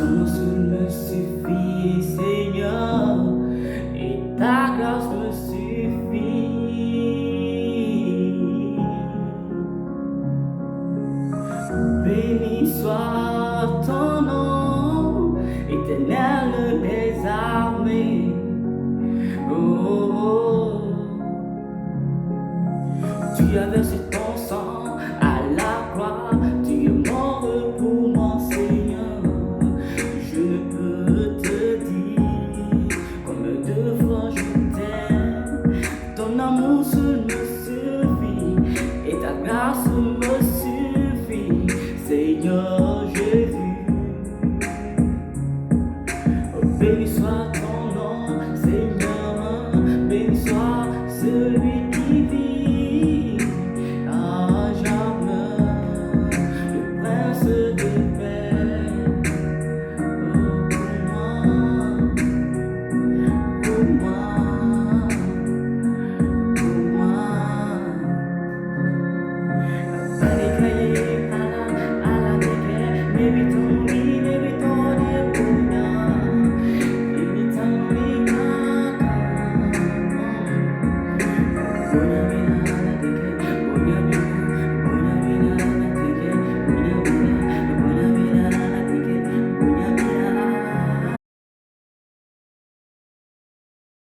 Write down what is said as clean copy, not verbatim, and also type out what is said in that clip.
Ton seul me suffit, Seigneur, et ta grâce me suffit. Béni soit ton nom, Éternel des armées. Oh, oh, oh. Tu as versé ton sang à la croix, tu es mort pour moi, Seigneur. Je ne peux te dire comme deux fois je t'aime. Ton amour seul me suffit et ta grâce me suffit, Seigneur Jésus. Oh, béni soit ton